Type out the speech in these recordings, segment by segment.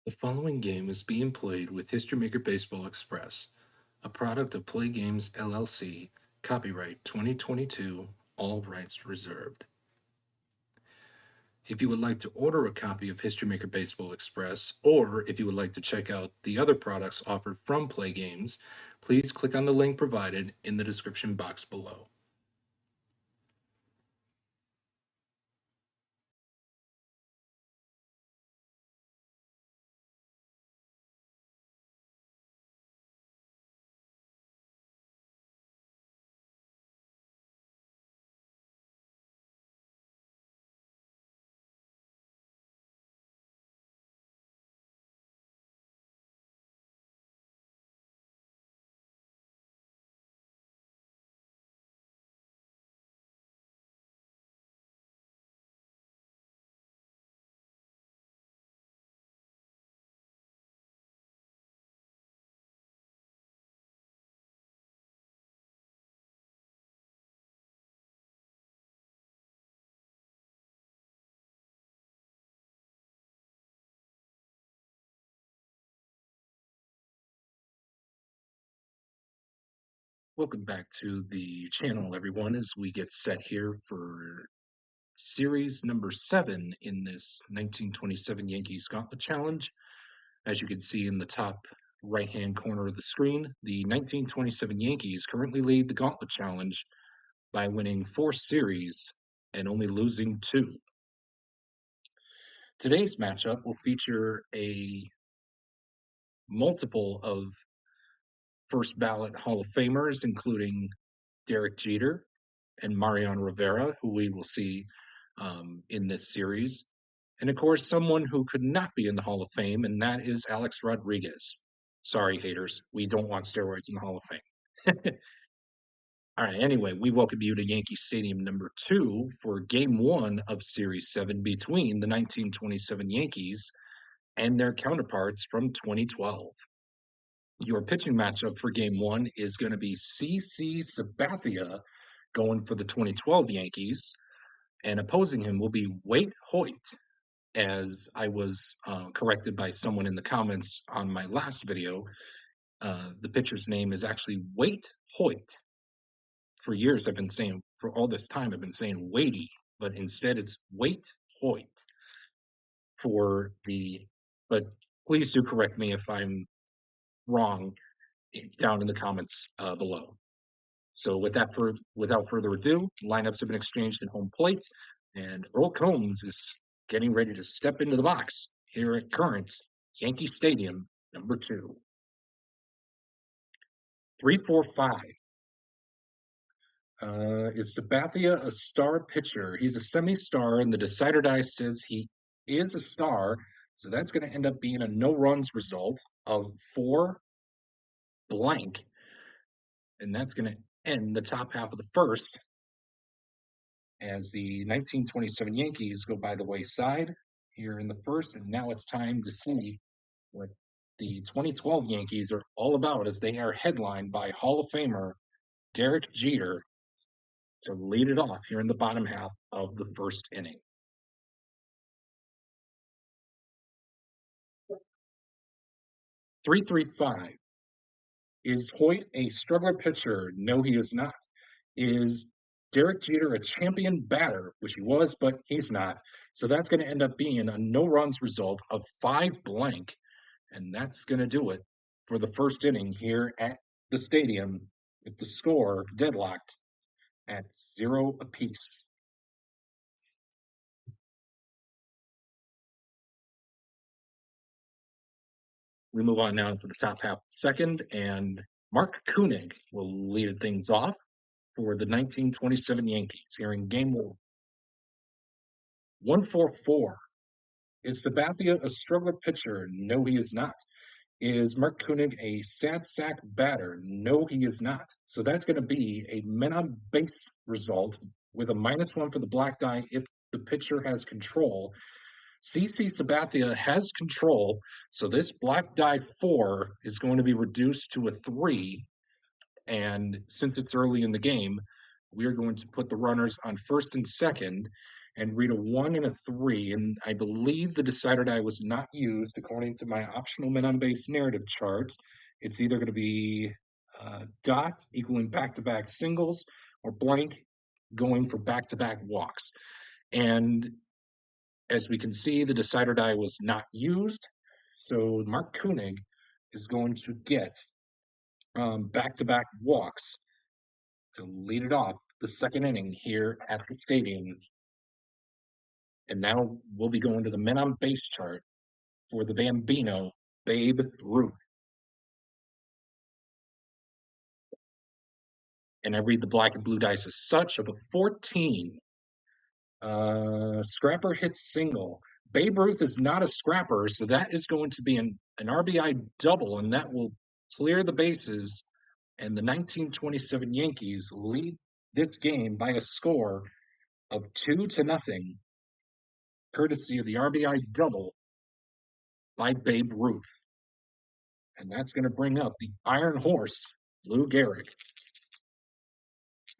The following game is being played with History Maker Baseball Express, a product of Play Games LLC, copyright 2022, all rights reserved. If you would like to order a copy of History Maker Baseball Express, or if you would like to check out the other products offered from Play Games, please click on the link provided in the description box below. Welcome back to the channel, everyone, as we get set here for series number 7 in this 1927 Yankees Gauntlet Challenge. As you can see in the top right-hand corner of the screen, the 1927 Yankees currently lead the Gauntlet Challenge by winning 4 series and only losing 2. Today's matchup will feature a multiple of first ballot Hall of Famers, including Derek Jeter and Mariano Rivera, who we will see in this series. And of course, someone who could not be in the Hall of Fame, and that is Alex Rodriguez. Sorry, haters. We don't want steroids in the Hall of Fame. All right, anyway, we welcome you to Yankee Stadium number 2 for Game 1 of Series 7 between the 1927 Yankees and their counterparts from 2012. Your pitching matchup for Game 1 is going to be CC Sabathia going for the 2012 Yankees, and opposing him will be Waite Hoyt, as I was corrected by someone in the comments on my last video. The pitcher's name is actually Waite Hoyt. For years, for all this time, I've been saying Waity, but instead it's Waite Hoyt but please do correct me if I'm wrong down in the comments below. So without further ado, lineups have been exchanged at home plate, and Earl Combs is getting ready to step into the box here at current Yankee Stadium number 2. 3-4-5. Is Sabathia a star pitcher? He's a semi-star, and the Decider Die says he is a star, so that's going to end up being a no-runs result of 4 blank, and that's going to end the top half of the first as the 1927 Yankees go by the wayside here in the first, and now it's time to see what the 2012 Yankees are all about, as they are headlined by Hall of Famer Derek Jeter to lead it off here in the bottom half of the first inning. 3-3-5. Is Hoyt a struggler pitcher? No, he is not. Is Derek Jeter a champion batter? Which he was, but he's not. So that's going to end up being a no-runs result of 5 blank, and that's going to do it for the first inning here at the stadium, with the score deadlocked at 0 apiece. We move on now to the top half second, and Mark Koenig will lead things off for the 1927 Yankees here in Game 1. 1-4-4. Is Sabathia a struggler pitcher? No, he is not. Is Mark Koenig a sad sack batter? No, he is not. So that's going to be a men on base result with a -1 for the black die if the pitcher has control. CC Sabathia has control, so this black die 4 is going to be reduced to a 3. And since it's early in the game, we are going to put the runners on first and second. and read a 1 and a 3. And I believe the decider die was not used according to my optional men on base narrative chart. It's either going to be dot equaling back-to-back singles or blank going for back-to-back walks. And as we can see, the decider die was not used. So Mark Koenig is going to get back-to-back walks to lead it off the second inning here at the stadium. And now we'll be going to the men on base chart for the Bambino, Babe Ruth. And I read the black and blue dice as such of a 14. Scrapper hits single. Babe Ruth is not a scrapper, so that is going to be an RBI double, and that will clear the bases. And the 1927 Yankees lead this game by a score of 2-0, courtesy of the RBI double by Babe Ruth. And that's going to bring up the Iron Horse, Lou Gehrig.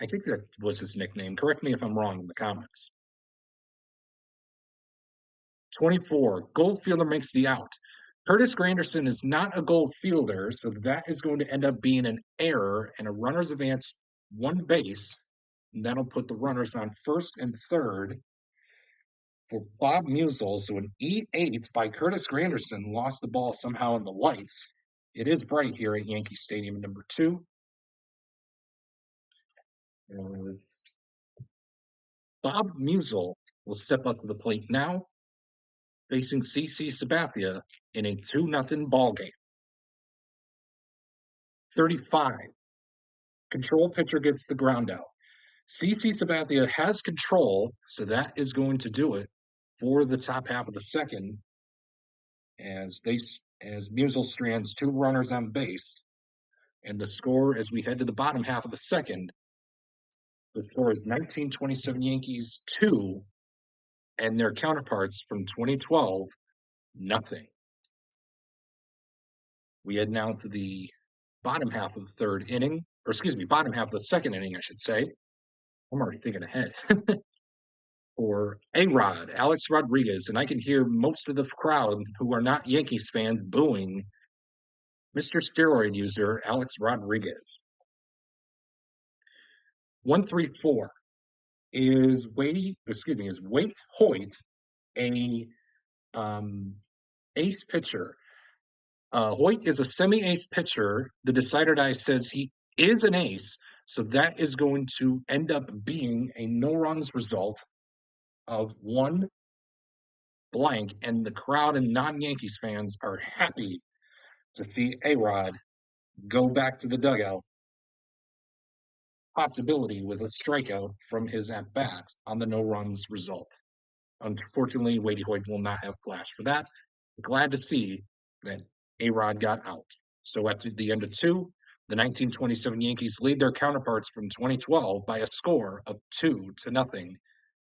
I think that was his nickname. Correct me if I'm wrong in the comments. 24, gold fielder makes the out. Curtis Granderson is not a gold fielder, so that is going to end up being an error, and a runner's advance one base, and that'll put the runners on first and third for Bob Musial. So an E8 by Curtis Granderson lost the ball somehow in the lights. It is bright here at Yankee Stadium, number 2. Bob Musial will step up to the plate now, facing CC Sabathia in a 2-0 ball game. 35. Control pitcher gets the ground out. CC Sabathia has control, so that is going to do it for the top half of the second as Musial strands 2 runners on base. And the score as we head to the bottom half of the second, the score is 1927 Yankees 2 and their counterparts from 2012 nothing. We head now to the bottom half of the third inning, or excuse me, bottom half of the second inning, I should say. I'm already thinking ahead. For A-Rod, Alex Rodriguez, and I can hear most of the crowd who are not Yankees fans booing Mr. Steroid user Alex Rodriguez. 134 is Waite Hoyt, a ace pitcher. Hoyt is a semi-ace pitcher. The decider die says he is an ace, so that is going to end up being a no-runs result of 1 blank, and the crowd and non-Yankees fans are happy to see A-Rod go back to the dugout, possibility with a strikeout from his at-bat on the no-runs result. Unfortunately, Waite Hoyt will not have flash for that. Glad to see that A-Rod got out. So at the end of 2, the 1927 Yankees lead their counterparts from 2012 by a score of 2-0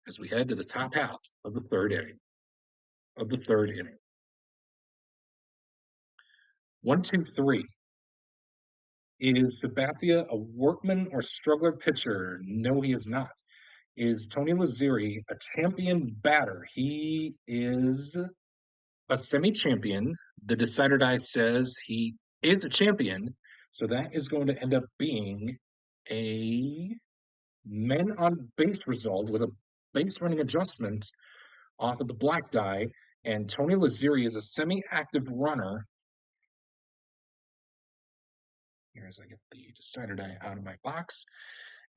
as we head to the top half of the third inning. 1-2-3. Is Sabathia a workman or struggler pitcher? No, he is not. Is Tony Lazzeri a champion batter? He is a semi-champion. The decider die says he is a champion, so that is going to end up being a men on base result with a base running adjustment off of the black die, and Tony Lazzeri is a semi-active runner. Here as I get the decider die out of my box,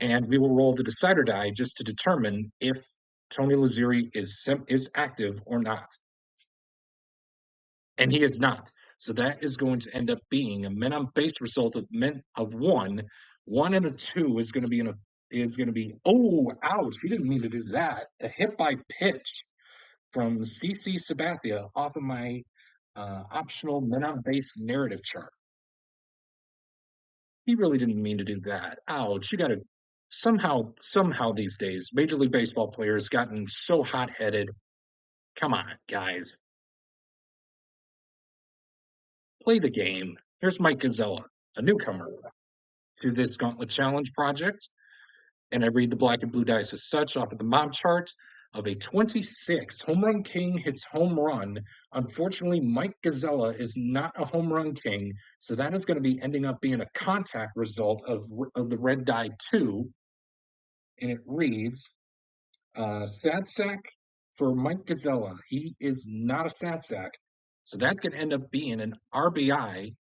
and we will roll the decider die just to determine if Tony Lazzeri is active or not. And he is not. So that is going to end up being a men on base result of 1. 1 and a 2 is going to be oh, ouch, he didn't mean to do that. A hit by pitch from CC Sabathia off of my optional men on base narrative chart. He really didn't mean to do that. Ouch, you got to somehow these days, Major League Baseball players gotten so hot-headed. Come on, guys. Play the game. Here's Mike Gazzella, a newcomer to this Gauntlet Challenge project. And I read the black and blue dice as such off of the mob chart. of a 26. Home run king hits home run. Unfortunately, Mike Gazella is not a home run king, so that is going to be ending up being a contact result of the red die 2. And it reads sad sack for Mike Gazella. He is not a sad sack. So that's going to end up being an RBI.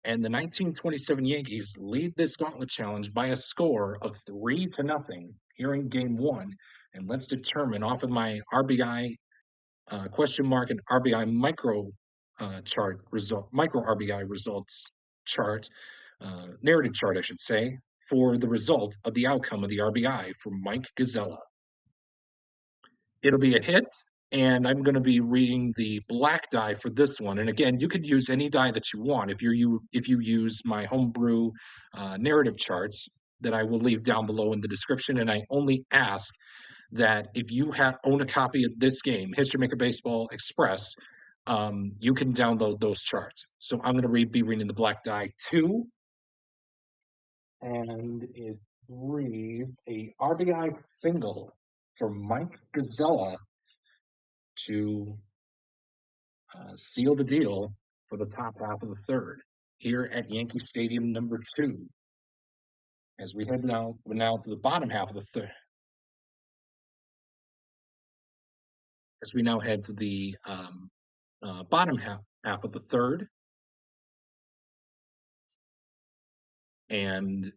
And the 1927 Yankees lead this Gauntlet Challenge by a score of 3-0 here in Game 1. And let's determine off of my RBI question mark and RBI micro chart result, micro RBI results chart, narrative chart, I should say, for the result of the outcome of the RBI for Mike Gazella. It'll be a hit, and I'm going to be reading the black die for this one. And again, you can use any die that you want if you use my homebrew narrative charts that I will leave down below in the description. And I only ask that if you own a copy of this game, History Maker Baseball Express, you can download those charts. So I'm going to be reading the black die 2, and it reads a RBI single for Mike Gazella to seal the deal for the top half of the third here at Yankee Stadium number 2. As we head now to the bottom half of the third, as we now head to the bottom half of the third, and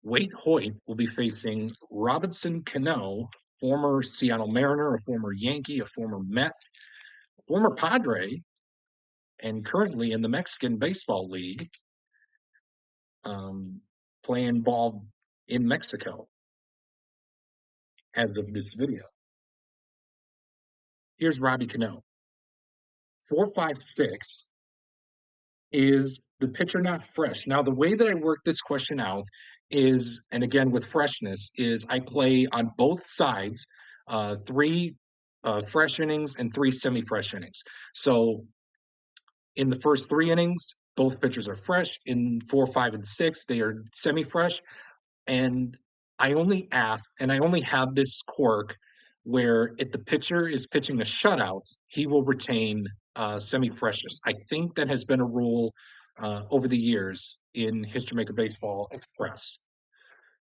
Waite Hoyt will be facing Robinson Cano, former Seattle Mariner, a former Yankee, a former Met, a former Padre, and currently in the Mexican Baseball League, playing ball in Mexico as of this video. Here's Robbie Cano. 4.56. Is the pitcher not fresh? Now, the way that I work this question out is, and again with freshness, is I play on both sides, 3 fresh innings and 3 semi-fresh innings. So in the first 3 innings, both pitchers are fresh. In 4, 5, and 6, they are semi-fresh. And I only ask, and I only have this quirk where if the pitcher is pitching a shutout, he will retain semi-freshness. I think that has been a rule over the years in History Maker Baseball Express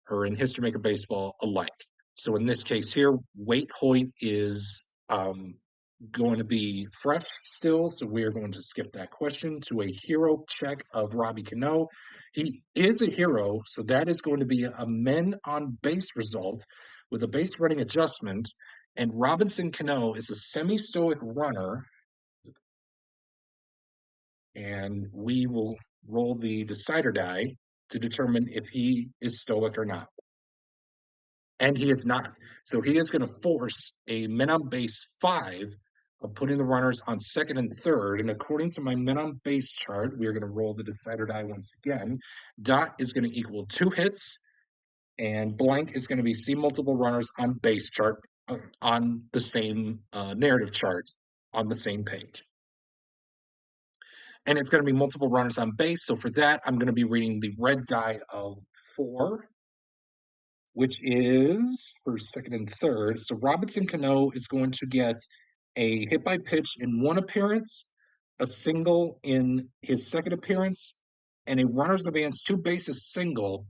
or in History Maker Baseball alike. So in this case here, Waite Hoyt is going to be fresh still, so we are going to skip that question to a hero check of Robbie Cano. He is a hero, so that is going to be a men on base result with a base running adjustment, and Robinson Cano is a semi-stoic runner, and we will roll the decider die to determine if he is stoic or not. And he is not. So he is going to force a men on base 5 of putting the runners on second and third. And according to my men on base chart, we are going to roll the decider die once again. Dot is going to equal 2 hits, and blank is going to be see multiple runners on base chart on the same narrative chart on the same page. And it's going to be multiple runners on base. So for that, I'm going to be reading the red die of 4, which is for second and third. So Robinson Cano is going to get a hit by pitch in 1 appearance, a single in his second appearance, and a runner's advance 2 bases single,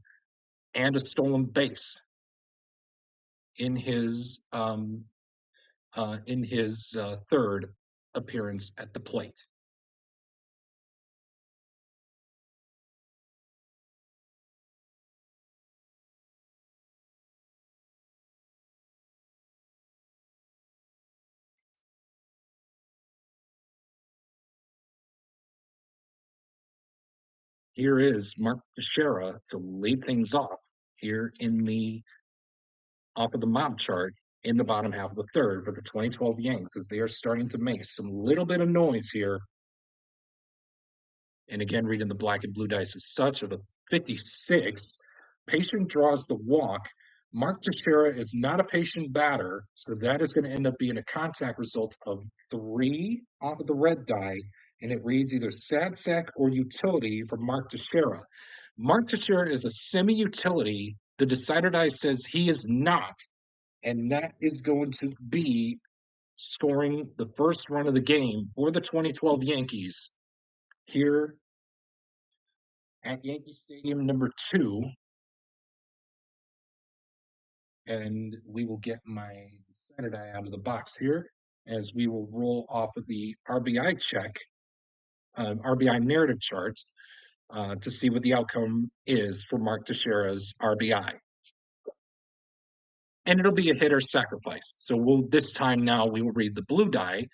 and a stolen base in his third appearance at the plate. Here is Mark Teixeira to lead things off here off of the mob chart in the bottom half of the third for the 2012 Yanks, as they are starting to make some little bit of noise here. And again, reading the black and blue dice as such of a 56. Patient draws the walk. Mark Teixeira is not a patient batter, so that is going to end up being a contact result of 3 off of the red die, and it reads either sad sack or utility for Mark Teixeira. Mark Teixeira is a semi-utility. The decider die says he is not. and that is going to be scoring the first run of the game for the 2012 Yankees here at Yankee Stadium number 2. And we will get my Saturday out of the box here as we will roll off of the RBI check, RBI narrative chart to see what the outcome is for Mark Teixeira's RBI. And it'll be a hit or sacrifice. So this time now we will read the blue die.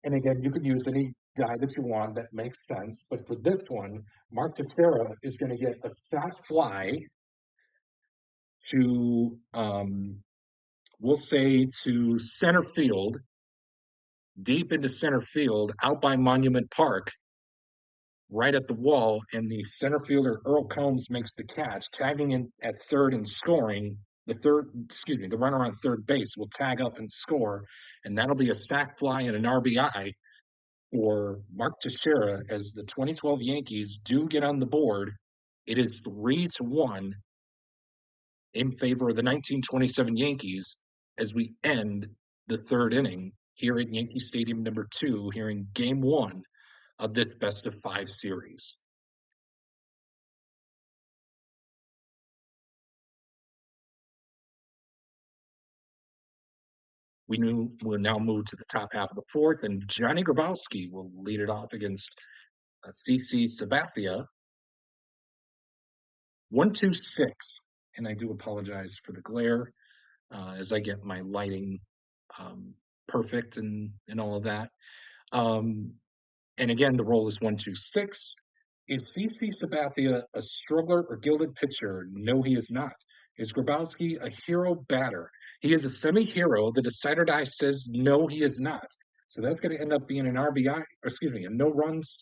And again, you can use any die that you want that makes sense. But for this one, Mark Teixeira is going to get a sac fly to, we'll say, to center field, deep into center field, out by Monument Park, right at the wall, and the center fielder Earl Combs makes the catch, tagging in at third and scoring. The runner on third base will tag up and score, and that'll be a sac fly and an RBI for Mark Teixeira as the 2012 Yankees do get on the board. It is 3-1 in favor of the 1927 Yankees as we end the third inning here at Yankee Stadium number 2 here in Game 1 of this best-of-5 series. We'll now move to the top half of the fourth, and Johnny Grabowski will lead it off against CC Sabathia. 1-2-6, and I do apologize for the glare as I get my lighting perfect and all of that. And again, the roll is 1-2-6. Is CC Sabathia a struggler or gilded pitcher? No, he is not. Is Grabowski a hero batter? He is a semi-hero. The decider die says no, he is not. So that's going to end up being an RBI, a no-runs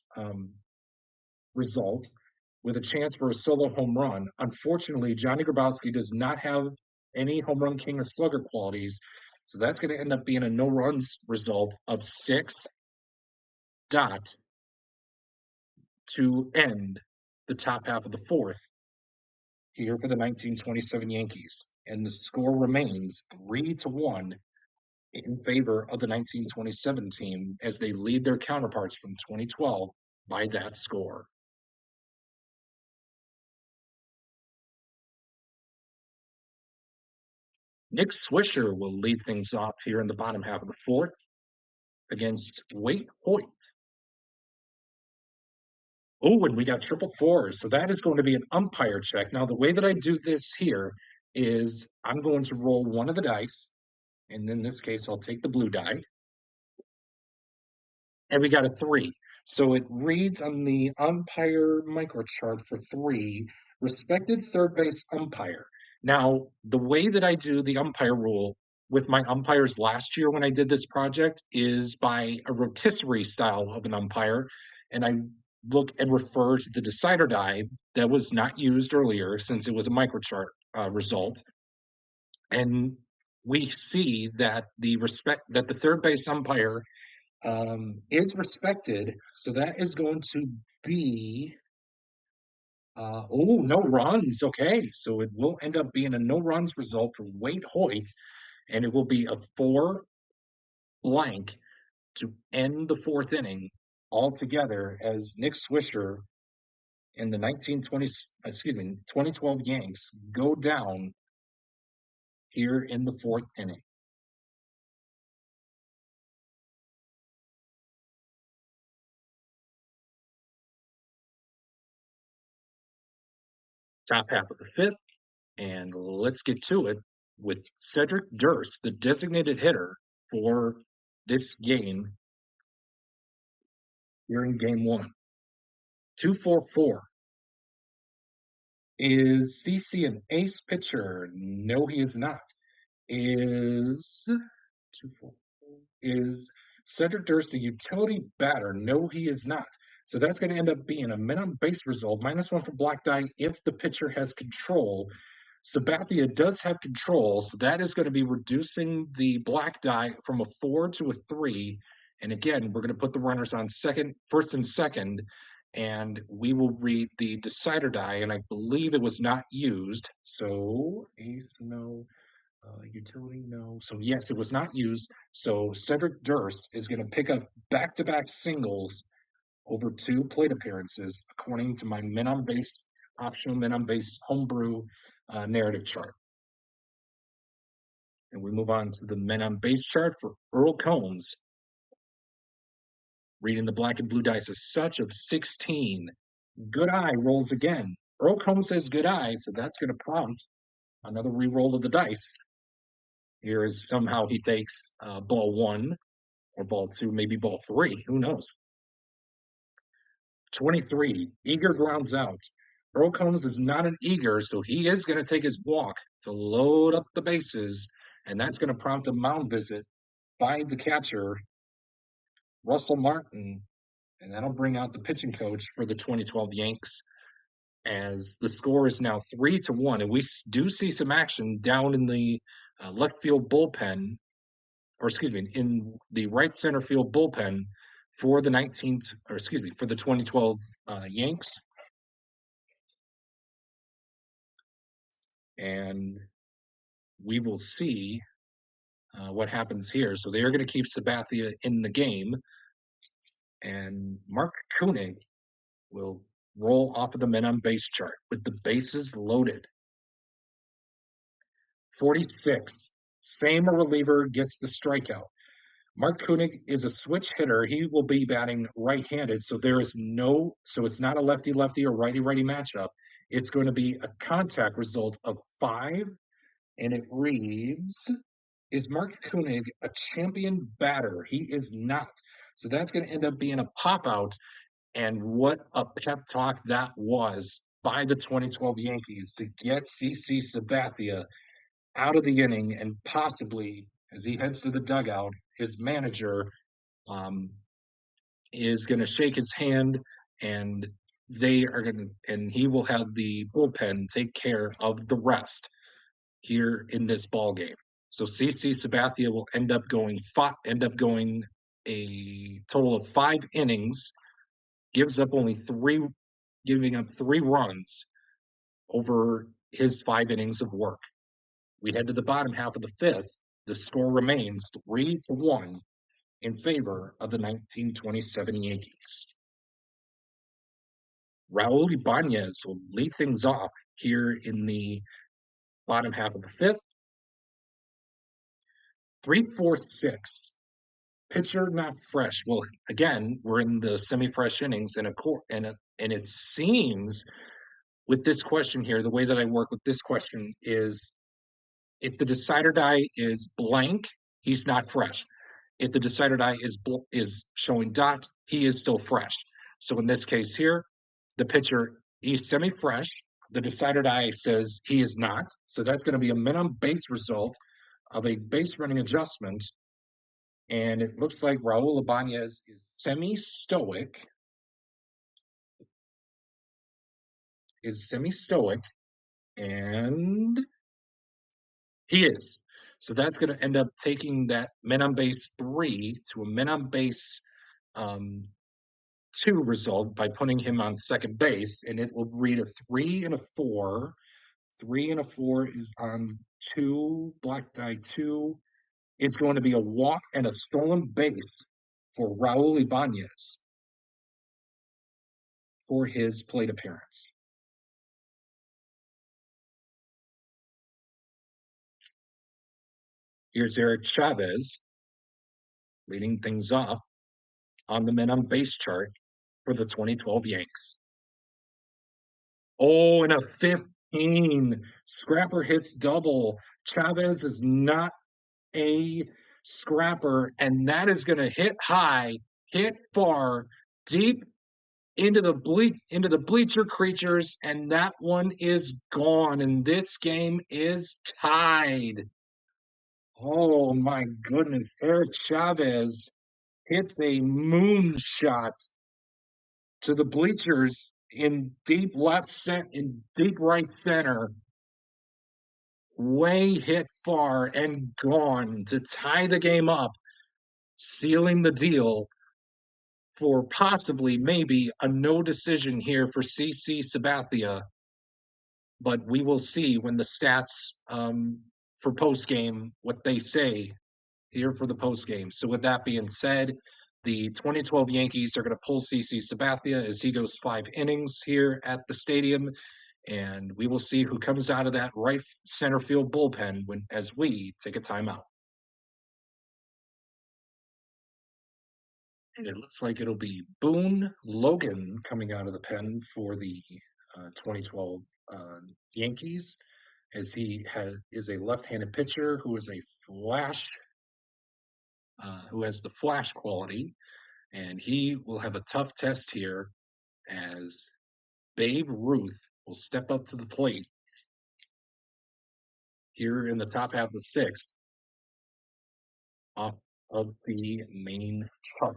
result with a chance for a solo home run. Unfortunately, Johnny Grabowski does not have any home run king or slugger qualities. So that's going to end up being a no-runs result of 6 to end the top half of the fourth here for the 1927 Yankees. And the score remains 3-1 in favor of the 1927 team as they lead their counterparts from 2012 by that score. Nick Swisher will lead things off here in the bottom half of the fourth against Wade Hoyt. Oh, and we got triple fours. So that is going to be an umpire check. Now, the way that I do this here is I'm going to roll one of the dice. And in this case, I'll take the blue die. And we got a 3. So it reads on the umpire microchart for 3, respected third base umpire. Now, the way that I do the umpire rule with my umpires last year when I did this project is by a rotisserie style of an umpire. And I look and refer to the decider die that was not used earlier since it was a microchart result. And we see that the third base umpire is respected. So that is going to be, no runs. Okay. So it will end up being a no runs result for Wade Hoyt, and it will be a 4 blank to end the fourth inning altogether as Nick Swisher and the 2012 Yanks go down here in the fourth inning. Top half of the fifth, and let's get to it with Cedric Durst, the designated hitter for this game here in Game 1. 2-4-4. Is CC an ace pitcher? No, he is not. Is 2-4-4. Is Cedric Durst a utility batter? No, he is not. So that's going to end up being a minimum base result, -1 for black die if the pitcher has control. Sabathia does have control, so that is going to be reducing the black die from a 4 to a 3. And again, we're going to put the runners on first and second, and we will read the decider die, and I believe it was not used. So ace, no. Utility, no. So yes, it was not used. So Cedric Durst is going to pick up back-to-back singles over two plate appearances, according to my men on base optional men on base homebrew narrative chart. And we move on to the men on base chart for Earl Combs. Reading the black and blue dice is such of 16. Good eye rolls again. Earl Combs says good eye, so that's going to prompt another re-roll of the dice. Here is somehow he takes ball one or ball two, maybe ball three. Who knows? 23. Eager grounds out. Earl Combs is not an eager, so he is going to take his walk to load up the bases, and that's going to prompt a mound visit by the catcher, Russell Martin, and that'll bring out the pitching coach for the 2012 Yanks as the score is now 3-1. And we do see some action down in the left field bullpen, or excuse me, in the right center field bullpen for the 2012 Yanks. And we will see what happens here. So they are going to keep Sabathia in the game, and Mark Koenig will roll off of the men on base chart with the bases loaded. 46. Same reliever gets the strikeout. Mark Koenig is a switch hitter. He will be batting right-handed, so it's not a lefty-lefty or righty-righty matchup. It's going to be a contact result of 5, and it reads, is Mark Koenig a champion batter? He is not. So that's going to end up being a pop-out, and what a pep talk that was by the 2012 Yankees to get CC Sabathia out of the inning, and possibly, as he heads to the dugout, his manager is going to shake his hand, and and he will have the bullpen take care of the rest here in this ball game. So CC Sabathia will end up going a total of 5 innings, giving up 3 runs over his 5 innings of work. We head to the bottom half of the 5th. The score remains 3-1 in favor of the 1927 Yankees. Raul Ibanez will lead things off here in the bottom half of the 5th. 3-4-6. Pitcher not fresh. Well, again, we're in the semi-fresh innings, and it seems with this question here, the way that I work with this question is, if the decider die is blank, he's not fresh. If the decider die is showing dot, he is still fresh. So in this case here, the pitcher, he's semi-fresh. The decider die says he is not. So that's going to be a minimum base result of a base running adjustment. And it looks like Raul Ibanez is semi-stoic. And he is. So that's going to end up taking that men on base 3 to a men on base 2 result by putting him on second base, and it will read a 3 and a 4. 3 and a 4 is on 2, black die 2. It's going to be a walk and a stolen base for Raul Ibanez for his plate appearance. Here's Eric Chavez leading things off on the men on base chart for the 2012 Yanks. Oh, and a 15. Scrapper hits double. Chavez is not a scrapper, and that is going to hit high, hit far, deep into the bleacher creatures, and that one is gone, and this game is tied. Oh my goodness. Eric Chavez hits a moonshot to the bleachers in deep right center, way hit far and gone to tie the game up, sealing the deal for possibly maybe a no decision here for CC Sabathia. But we will see when the stats for post game what they say here for the post game. So with that being said, the 2012 Yankees are going to pull CC Sabathia as he goes 5 innings here at the stadium, and we will see who comes out of that right center field bullpen when as we take a timeout. And it looks like it'll be Boone Logan coming out of the pen for the 2012 Yankees, as is a left-handed pitcher who has the flash quality, and he will have a tough test here as Babe Ruth will step up to the plate here in the top half of the sixth off of the main chart.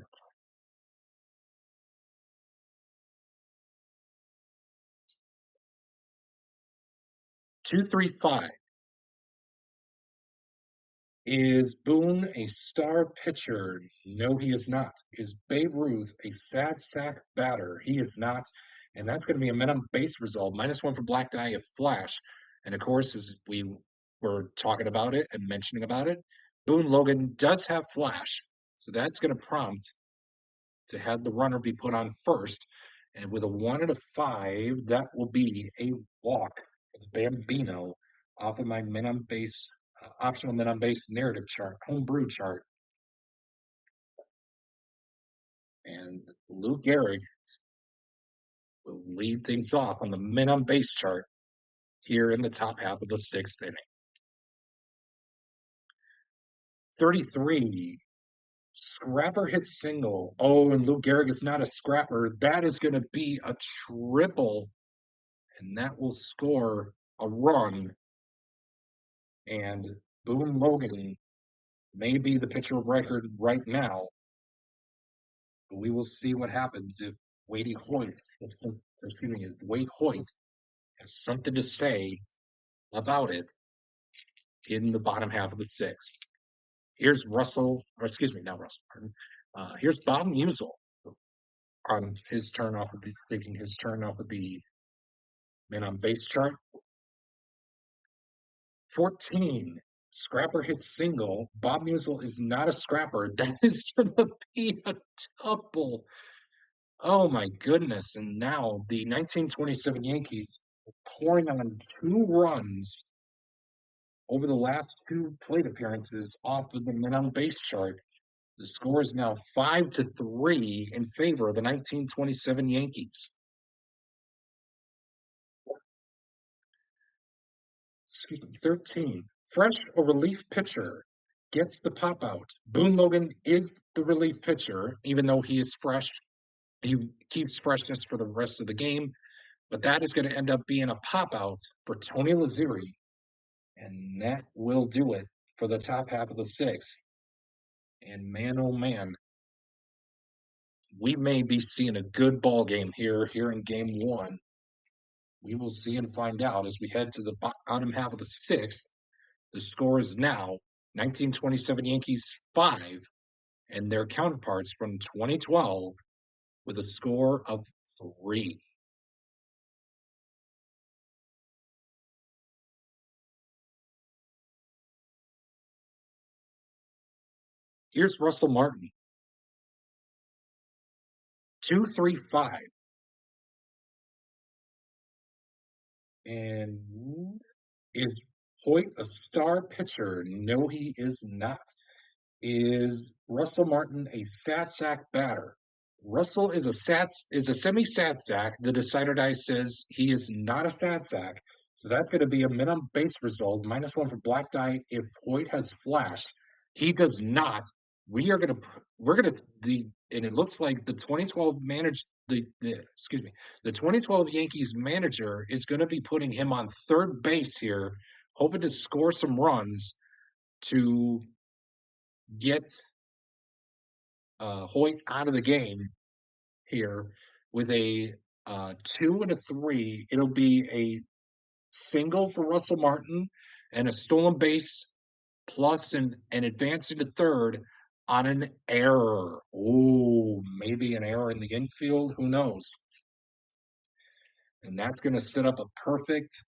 235. Is Boone a star pitcher? No, he is not. Is Babe Ruth a sad sack batter? He is not. And that's going to be a minimum base result. -1 for Black Die of Flash. And of course, as we were talking about it and mentioning about it, Boone Logan does have Flash. So that's going to prompt to have the runner be put on first. And with a 1 and a 5, that will be a walk for Bambino off of my minimum base optional minimum base narrative chart, homebrew chart. And Lou Gehrig will lead things off on the minimum base chart here in the top half of the sixth inning. 33. Scrapper hits single. Oh, and Lou Gehrig is not a scrapper. That is going to be a triple, and that will score a run. And Boone Logan may be the pitcher of record right now. But we will see what happens if Wade Hoyt has something to say about it in the bottom half of the sixth. Here's Russell, or excuse me, not Russell, pardon. Here's Bob Musial on his turn off of the man on base chart. 14. Scrapper hits single. Bob Musial is not a scrapper. That is going to be a double. Oh my goodness. And now the 1927 Yankees are pouring on 2 runs over the last 2 plate appearances off of the men on base chart. The score is now 5-3 in favor of the 1927 Yankees. Excuse me, 13. Fresh or relief pitcher gets the pop out. Boone Logan is the relief pitcher, even though he is fresh. He keeps freshness for the rest of the game, but that is going to end up being a pop out for Tony Lazzeri, and that will do it for the top half of the sixth. And man, oh man, we may be seeing a good ball game here in game 1. We will see and find out as we head to the bottom half of the sixth. The score is now 1927 Yankees 5, and their counterparts from 2012 with a score of 3. Here's Russell Martin. 235. And is Hoyt a star pitcher? No, he is not. Is Russell Martin a sad sack batter? Russell is a semi-sad sack. The decider dice says he is not a sad sack. So that's going to be a minimum base result, -1 for Black Die if Hoyt has flash. He does not. We're going to and it looks like the 2012 the 2012 Yankees manager is going to be putting him on third base here, hoping to score some runs to get Hoyt out of the game here with a 2 and a 3. It'll be a single for Russell Martin and a stolen base plus an advance into third on an error. Oh, maybe an error in the infield. Who knows? And that's going to set up a perfect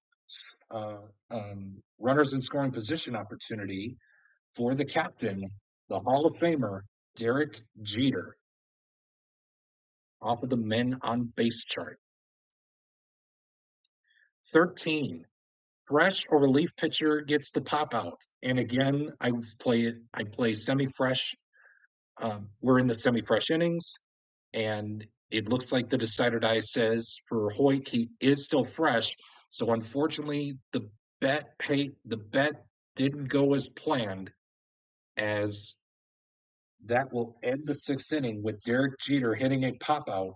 runners in scoring position opportunity for the captain, the Hall of Famer, Derek Jeter, off of the men on base chart. 13, fresh or relief pitcher gets the pop out. And again, I play semi-fresh. We're in the semi-fresh innings, and it looks like the decider die says for Hoyt, he is still fresh. So unfortunately, the bet didn't go as planned, as that will end the sixth inning with Derek Jeter hitting a pop out,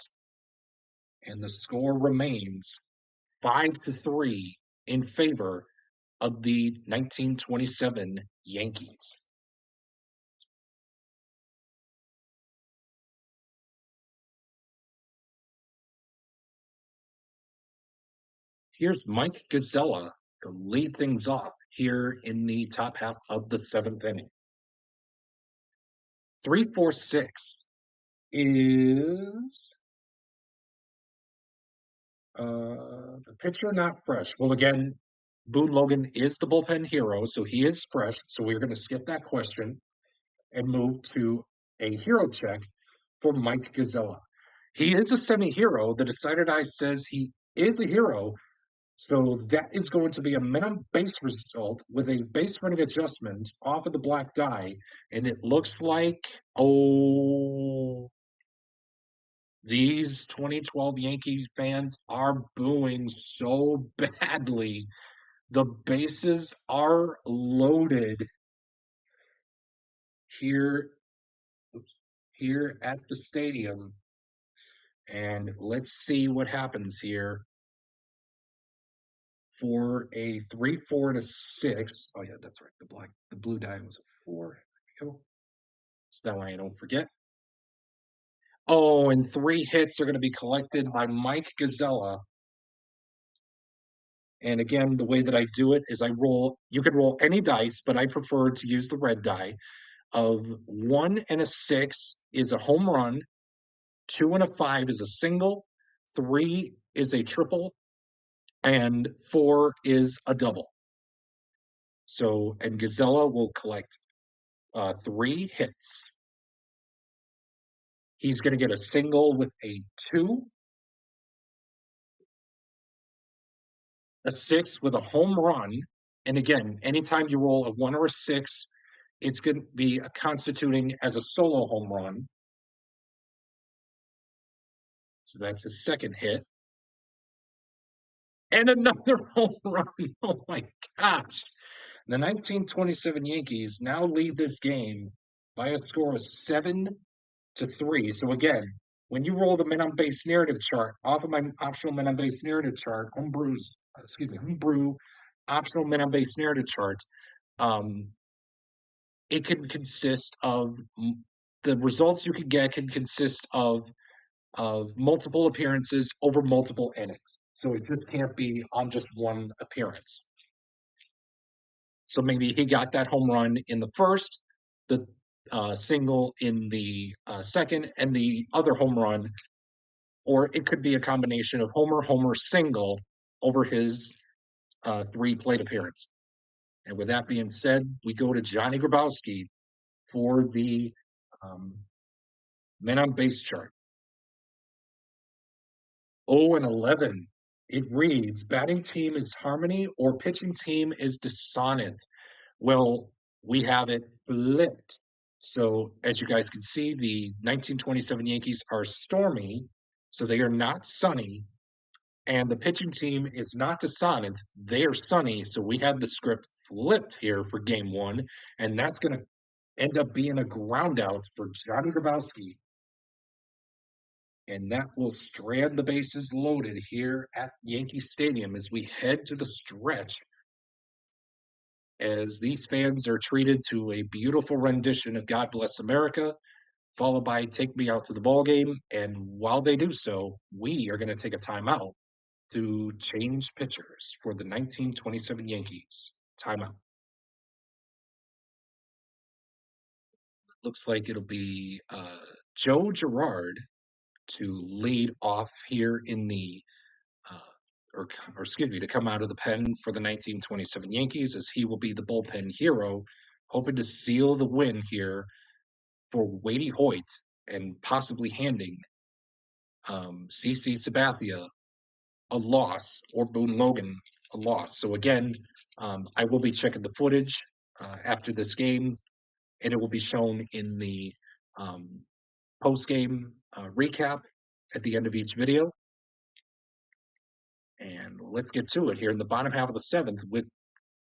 and the score remains 5-3 in favor of the 1927 Yankees. Here's Mike Gazella to lead things off here in the top half of the seventh inning. 3-4-6 is the pitcher not fresh. Well, again, Boone Logan is the bullpen hero, so he is fresh. So we're going to skip that question and move to a hero check for Mike Gazella. He is a semi-hero. The decider die says he is a hero. So that is going to be a minimum base result with a base running adjustment off of the black die. And it looks like, these 2012 Yankee fans are booing so badly. The bases are loaded here, here at the stadium. And let's see what happens here for a 3-4-6. Oh yeah, that's right. The blue die was a 4. There we go. So that way I don't forget. Oh, and 3 hits are going to be collected by Mike Gazella. And again, the way that I do it is you can roll any dice, but I prefer to use the red die. Of 1 and a 6 is a home run, 2 and a 5 is a single, 3 is a triple, and 4 is a double. So, and Gazella will collect 3 hits. He's going to get a single with a 2, a 6 with a home run. And again, anytime you roll a 1 or a 6, it's going to be constituting as a solo home run. So that's his second hit. And another home run. Oh my gosh. The 1927 Yankees now lead this game by a score of 7-3. So again, when you roll the men on base narrative chart off of my optional men on base narrative chart, homebrew optional men on base narrative chart, it can consist of the results you can get can consist of multiple appearances over multiple innings. So it just can't be on just one appearance. So maybe he got that home run in the first, the single in the second, and the other home run, or it could be a combination of homer, single over his 3 plate appearance. And with that being said, we go to Johnny Grabowski for the men on base chart. 0-11. It reads, batting team is harmony or pitching team is dissonant. Well, we have it flipped. So as you guys can see, the 1927 Yankees are stormy, so they are not sunny. And the pitching team is not dissonant, they are sunny. So we have the script flipped here for game 1, and that's going to end up being a ground out for Johnny Grabowski. And that will strand the bases loaded here at Yankee Stadium as we head to the stretch, as these fans are treated to a beautiful rendition of God Bless America, followed by Take Me Out to the Ball Game. And while they do so, we are going to take a timeout to change pitchers for the 1927 Yankees. Timeout. Looks like it'll be Joe Girard to lead off here in the or excuse me, to come out of the pen for the 1927 Yankees, as he will be the bullpen hero, hoping to seal the win here for Wadey Hoyt and possibly handing CC Sabathia a loss, or Boone Logan a loss. So again, I will be checking the footage after this game, and it will be shown in the post-game recap at the end of each video. And let's get to it here in the bottom half of the seventh with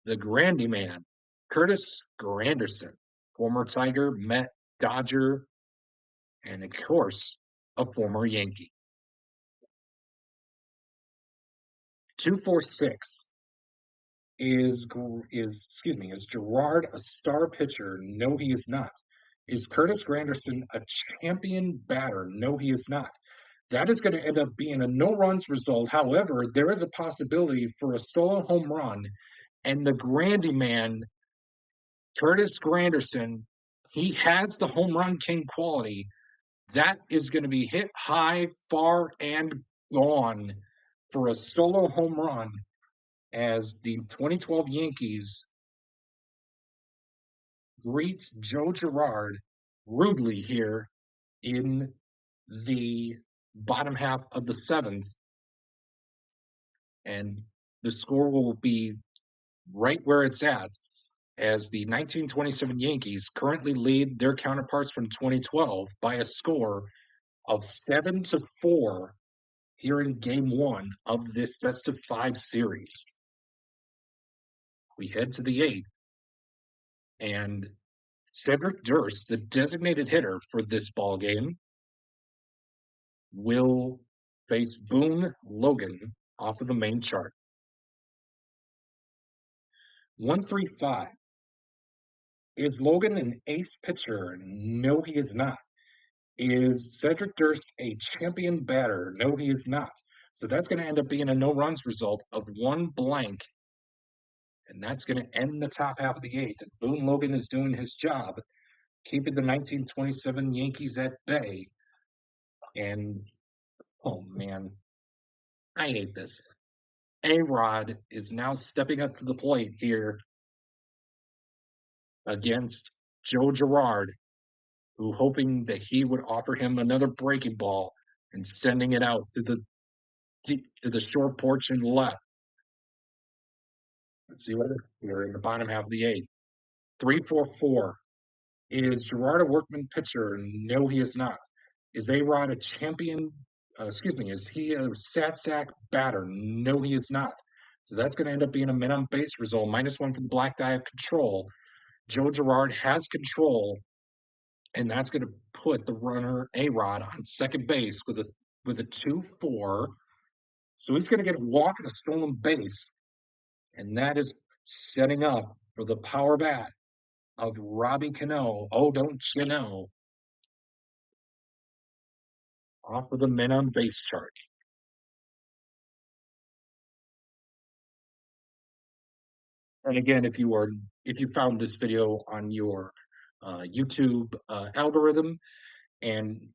the Grandy man, Curtis Granderson, former Tiger, Met, Dodger, and of course, a former Yankee. 246 is Gerard a star pitcher? No, he is not. Is Curtis Granderson a champion batter? No, he is not. That is going to end up being a no-runs result. However, there is a possibility for a solo home run, and the Grandy man, Curtis Granderson, he has the home run king quality. That is going to be hit high, far, and gone for a solo home run as the 2012 Yankees greet Joe Girard rudely here in the bottom half of the seventh. And the score will be right where it's at, as the 1927 Yankees currently lead their counterparts from 2012 by a score of 7-4 here in game one of this best-of-5 series. We head to the eighth, and Cedric Durst, the designated hitter for this ball game, will face Boone Logan off of the main chart. 135. Is Logan an ace pitcher? No, he is not. Is Cedric Durst a champion batter? No, he is not. So that's going to end up being a no-runs result of 1 blank. And that's going to end the top half of the eighth. And Boone Logan is doing his job, keeping the 1927 Yankees at bay. And, oh man, I hate this. A-Rod is now stepping up to the plate here against Joe Girard, who hoping that he would offer him another breaking ball and sending it out to the short porch and left. Let's see what we're in the bottom half of the eighth. 3-4-4. Is Girard a workman pitcher? No, he is not. Is A-Rod a champion? Is he a stat sack batter? No, he is not. So that's going to end up being a men on base result. -1 for the black die of control. Joe Girard has control, and that's going to put the runner A-Rod on second base with a 2-4. So he's going to get a walk and a stolen base, and that is setting up for the power bat of Robbie Cano. Oh, don't you know? Off of the men on base chart. And again, if you found this video on your YouTube algorithm, and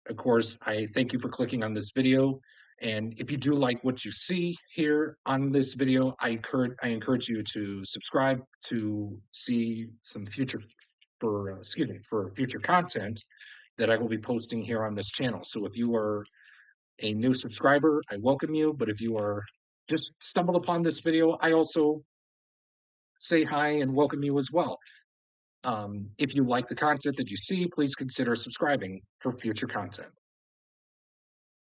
of course, I thank you for clicking on this video. And if you do like what you see here on this video, I encourage you to subscribe to see some for future content that I will be posting here on this channel. So if you are a new subscriber, I welcome you. But if you are just stumbled upon this video, I also say hi and welcome you as well. If you like the content that you see, please consider subscribing for future content.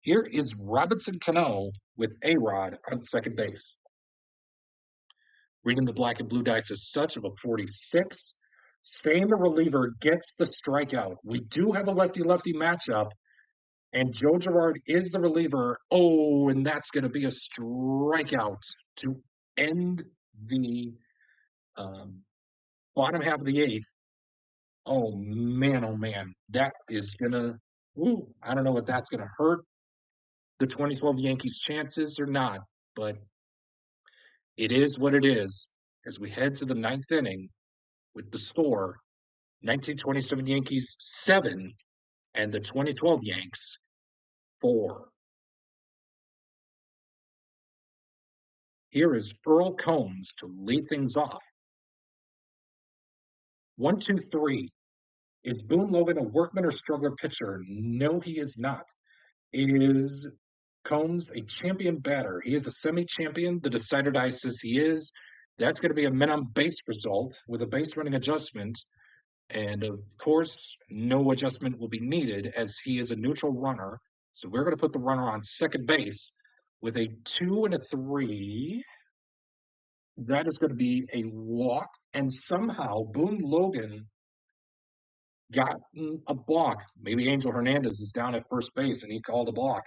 Here is Robinson Cano with A-Rod on second base. Reading the black and blue dice as such of a 46. Staying the reliever gets the strikeout. We do have a lefty-lefty matchup, and Joe Girard is the reliever. Oh, and that's going to be a strikeout to end the bottom half of the eighth. Oh man, that is going to, I don't know if that's going to hurt the 2012 Yankees' chances or not, but it is what it is as we head to the ninth inning with the score 1927 Yankees 7 and the 2012 Yanks 4. Here is Earl Combs to lead things off. 1, 2, 3. Is Boone Logan a workman or struggler pitcher? No, he is not. Is Combs a champion batter? He is a semi-champion. The decider die says he is. That's going to be a men on base result with a base running adjustment. And of course, no adjustment will be needed as he is a neutral runner. So we're going to put the runner on second base with a 2 and a 3. That is going to be a walk. And somehow Boone Logan got a balk. Maybe Angel Hernandez is down at first base and he called a balk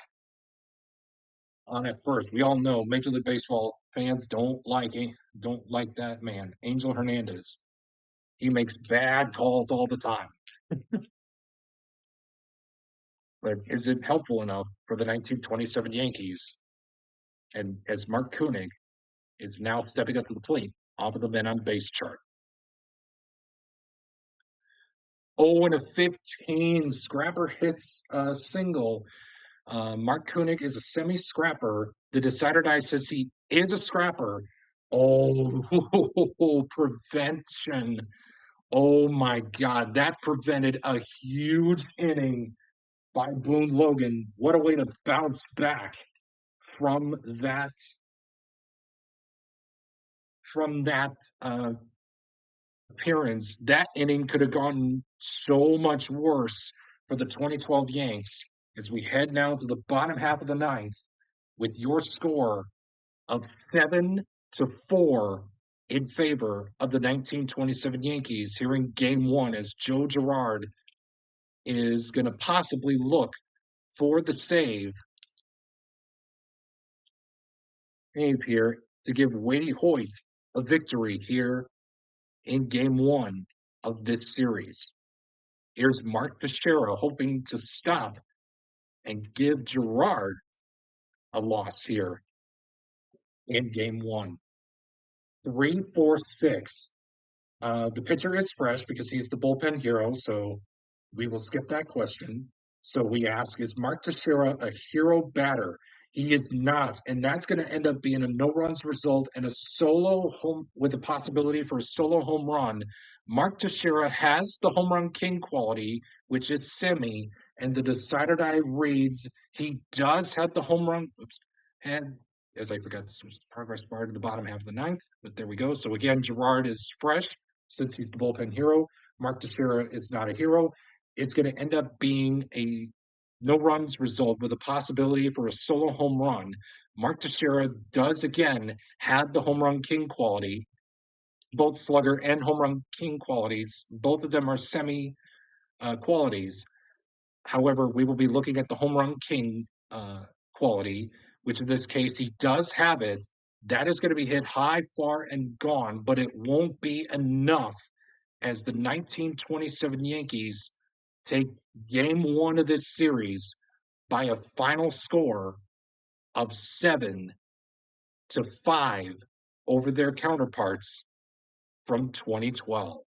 on at first. We all know Major League Baseball fans don't like that man, Angel Hernandez. He makes bad calls all the time. But is it helpful enough for the 1927 Yankees? And as Mark Koenig is now stepping up to the plate off of the men on base chart. 0 and 15. Scrapper hits a single. Mark Koenig is a semi-scrapper. The decider die says he is a scrapper. Oh, prevention. Oh my God. That prevented a huge inning by Boone Logan. What a way to bounce back from that appearance. That inning could have gone so much worse for the 2012 Yanks as we head now to the bottom half of the ninth with your score of 7-4 in favor of the 1927 Yankees here in game one as Joe Girard is going to possibly look for the save here to give Wadey Hoyt a victory here in game one of this series. Here's Mark Teixeira hoping to stop and give Girard a loss here in game one. 3, 4, 6. The pitcher is fresh because he's the bullpen hero, so we will skip that question. So we ask, is Mark Teixeira a hero batter? He is not, and that's going to end up being a no-runs result and a solo home with the possibility for a solo home run. Mark Teixeira has the home run king quality, which is semi, and the decider die reads he does have the home run. And as I forgot, this was progress bar to the bottom half of the ninth, but there we go. So again, Girard is fresh since he's the bullpen hero. Mark Teixeira is not a hero. It's going to end up being a no runs result with a possibility for a solo home run. Mark Teixeira does again have the home run king quality, both slugger and home run king qualities. Both of them are semi qualities. However, we will be looking at the home run king quality, which in this case he does have it. That is going to be hit high, far, and gone, but it won't be enough as the 1927 Yankees take game one of this series by a final score of 7-5 over their counterparts from 2012.